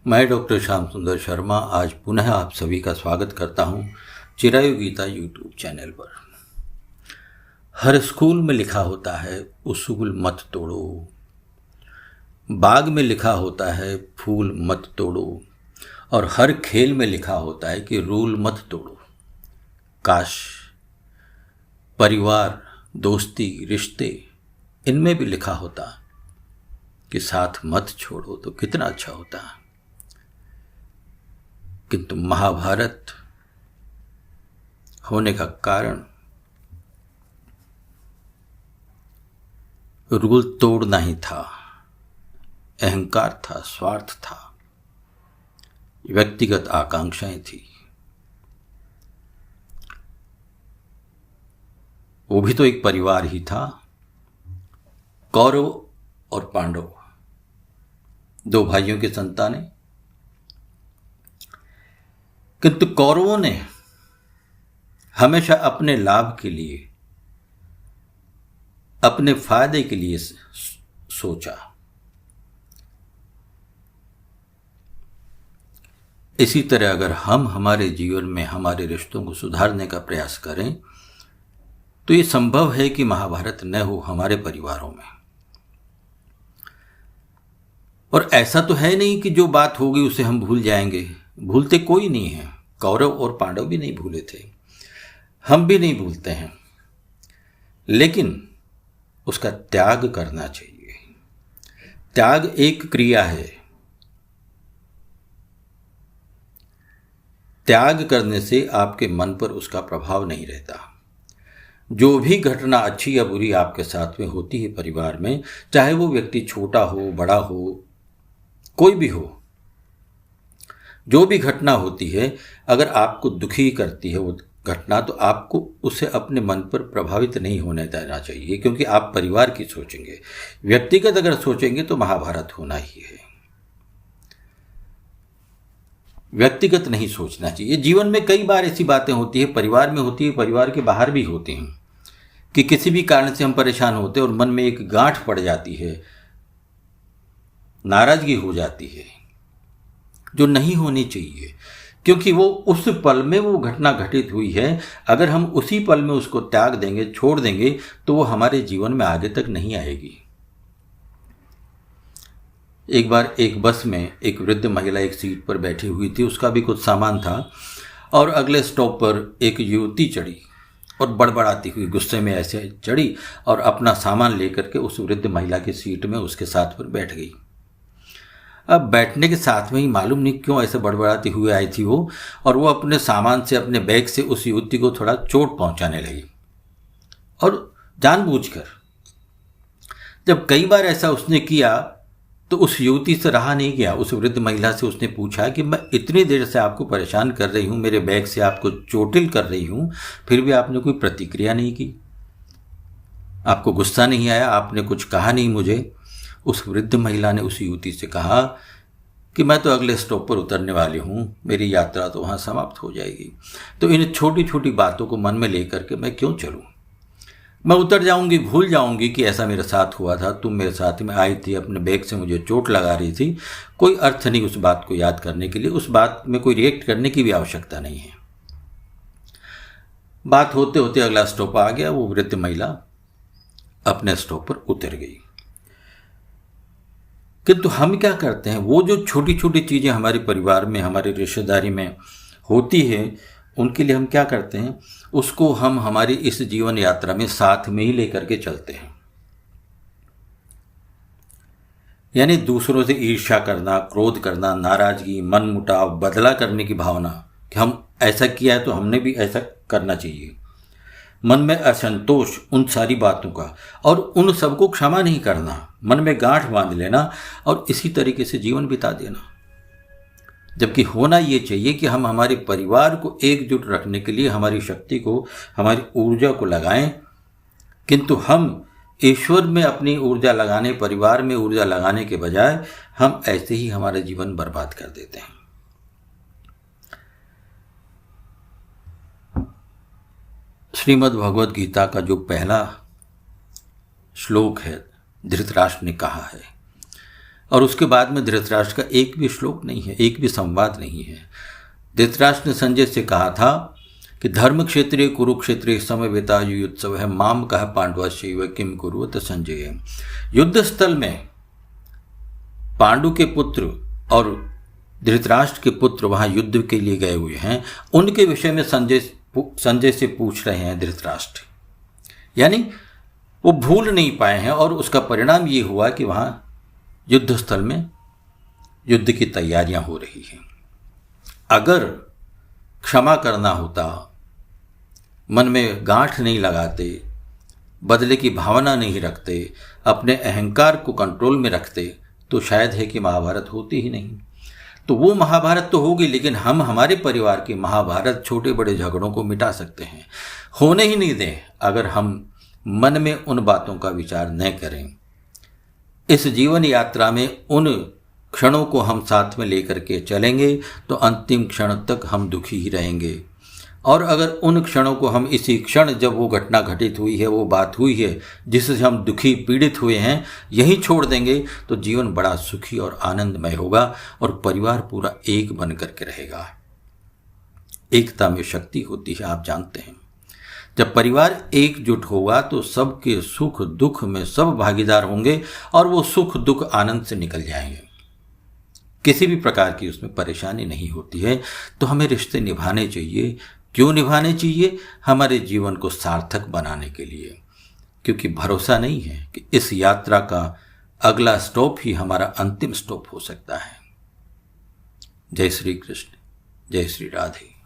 मैं डॉक्टर श्याम सुंदर शर्मा आज पुनः आप सभी का स्वागत करता हूं चिरायु गीता यूट्यूब चैनल पर। हर स्कूल में लिखा होता है उसूल मत तोड़ो, बाग में लिखा होता है फूल मत तोड़ो, और हर खेल में लिखा होता है कि रूल मत तोड़ो। काश परिवार, दोस्ती, रिश्ते, इनमें भी लिखा होता कि साथ मत छोड़ो तो कितना अच्छा होता। किंतु महाभारत होने का कारण रूल तोड़ना ही था, अहंकार था, स्वार्थ था, व्यक्तिगत आकांक्षाएं थी। वो भी तो एक परिवार ही था। कौरव और पांडव दो भाइयों की संतानें, किंतु कौरवों ने हमेशा अपने लाभ के लिए, अपने फायदे के लिए सोचा। इसी तरह अगर हम हमारे जीवन में हमारे रिश्तों को सुधारने का प्रयास करें तो ये संभव है कि महाभारत न हो हमारे परिवारों में। और ऐसा तो है नहीं कि जो बात होगी उसे हम भूल जाएंगे, भूलते कोई नहीं है। कौरव और पांडव भी नहीं भूले थे, हम भी नहीं भूलते हैं, लेकिन उसका त्याग करना चाहिए। त्याग एक क्रिया है। त्याग करने से आपके मन पर उसका प्रभाव नहीं रहता। जो भी घटना अच्छी या बुरी आपके साथ में होती है परिवार में, चाहे वो व्यक्ति छोटा हो, बड़ा हो, कोई भी हो, जो भी घटना होती है, अगर आपको दुखी करती है वो घटना, तो आपको उसे अपने मन पर प्रभावित नहीं होने देना चाहिए, क्योंकि आप परिवार की सोचेंगे। व्यक्तिगत अगर सोचेंगे तो महाभारत होना ही है। व्यक्तिगत नहीं सोचना चाहिए। जीवन में कई बार ऐसी बातें होती है, परिवार में होती है, परिवार के बाहर भी होती हैं, कि किसी भी कारण से हम परेशान होते हैं और मन में एक गांठ पड़ जाती है, नाराजगी हो जाती है, जो नहीं होनी चाहिए, क्योंकि वो उस पल में वो घटना घटित हुई है। अगर हम उसी पल में उसको त्याग देंगे, छोड़ देंगे, तो वो हमारे जीवन में आगे तक नहीं आएगी। एक बार एक बस में एक वृद्ध महिला एक सीट पर बैठी हुई थी, उसका भी कुछ सामान था, और अगले स्टॉप पर एक युवती चढ़ी और बड़बड़ाती हुई गुस्से में ऐसे चढ़ी और अपना सामान लेकर के उस वृद्ध महिला की सीट में उसके साथ पर बैठ गई। अब बैठने के साथ में ही मालूम नहीं क्यों ऐसे बड़बड़ाती हुई आई थी वो, और वो अपने सामान से, अपने बैग से उस युवती को थोड़ा चोट पहुंचाने लगी, और जानबूझकर। जब कई बार ऐसा उसने किया तो उस युवती से रहा नहीं गया। उस वृद्ध महिला से उसने पूछा कि मैं इतनी देर से आपको परेशान कर रही हूँ, मेरे बैग से आपको चोटिल कर रही हूँ, फिर भी आपने कोई प्रतिक्रिया नहीं की, आपको गुस्सा नहीं आया, आपने कुछ कहा नहीं मुझे। उस वृद्ध महिला ने उस युवती से कहा कि मैं तो अगले स्टॉप पर उतरने वाली हूँ, मेरी यात्रा तो वहाँ समाप्त हो जाएगी, तो इन छोटी छोटी बातों को मन में लेकर के मैं क्यों चलूँ? मैं उतर जाऊँगी, भूल जाऊँगी कि ऐसा मेरे साथ हुआ था, तुम मेरे साथ में आई थी, अपने बैग से मुझे चोट लगा रही थी। कोई अर्थ नहीं उस बात को याद करने के लिए, उस बात में कोई रिएक्ट करने की भी आवश्यकता नहीं है। बात होते होते अगला स्टॉप आ गया, वो वृद्ध महिला अपने स्टॉप पर उतर गई। किंतु हम क्या करते हैं, वो जो छोटी छोटी चीज़ें हमारे परिवार में, हमारी रिश्तेदारी में होती है, उनके लिए हम क्या करते हैं, उसको हम हमारी इस जीवन यात्रा में साथ में ही लेकर के चलते हैं। यानी दूसरों से ईर्ष्या करना, क्रोध करना, नाराजगी, मनमुटाव, बदला करने की भावना कि हम ऐसा किया है तो हमने भी ऐसा करना चाहिए, मन में असंतोष उन सारी बातों का, और उन सबको क्षमा नहीं करना, मन में गांठ बांध लेना और इसी तरीके से जीवन बिता देना। जबकि होना ये चाहिए कि हम हमारे परिवार को एकजुट रखने के लिए हमारी शक्ति को, हमारी ऊर्जा को लगाएं, किंतु हम ईश्वर में अपनी ऊर्जा लगाने, परिवार में ऊर्जा लगाने के बजाय हम ऐसे ही हमारा जीवन बर्बाद कर देते हैं। श्रीमद् भगवद गीता का जो पहला श्लोक है, धृतराष्ट्र ने कहा है, और उसके बाद में धृतराष्ट्र का एक भी श्लोक नहीं है, एक भी संवाद नहीं है। धृतराष्ट्र ने संजय से कहा था कि धर्म क्षेत्रे कुरुक्षेत्रे समवेता युत्सव है माम कह पांडवाश्चैव किम कुरुत संजय। युद्ध स्थल में पांडु के पुत्र और धृतराष्ट्र के पुत्र वहां युद्ध के लिए गए हुए हैं, उनके विषय में संजय से पूछ रहे हैं धृतराष्ट्र। यानी वो भूल नहीं पाए हैं और उसका परिणाम ये हुआ कि वहां युद्ध स्थल में युद्ध की तैयारियां हो रही हैं। अगर क्षमा करना होता, मन में गांठ नहीं लगाते, बदले की भावना नहीं रखते, अपने अहंकार को कंट्रोल में रखते, तो शायद है कि महाभारत होती ही नहीं। तो वो महाभारत तो होगी, लेकिन हम हमारे परिवार की महाभारत छोटे बड़े झगड़ों को मिटा सकते हैं। होने ही नहीं दें अगर हम मन में उन बातों का विचार न करें। इस जीवन यात्रा में उन क्षणों को हम साथ में लेकर के चलेंगे तो अंतिम क्षण तक हम दुखी ही रहेंगे। और अगर उन क्षणों को हम इसी क्षण, जब वो घटना घटित हुई है, वो बात हुई है जिससे हम दुखी पीड़ित हुए हैं, यहीं छोड़ देंगे तो जीवन बड़ा सुखी और आनंदमय होगा और परिवार पूरा एक बन करके रहेगा। एकता में शक्ति होती है, आप जानते हैं। जब परिवार एकजुट होगा तो सबके सुख दुख में सब भागीदार होंगे और वो सुख दुख आनंद से निकल जाएंगे। किसी भी प्रकार की उसमें परेशानी नहीं होती है। तो हमें रिश्ते निभाने चाहिए। क्यों निभाने चाहिए? हमारे जीवन को सार्थक बनाने के लिए, क्योंकि भरोसा नहीं है कि इस यात्रा का अगला स्टॉप ही हमारा अंतिम स्टॉप हो सकता है। जय श्री कृष्ण, जय श्री राधे।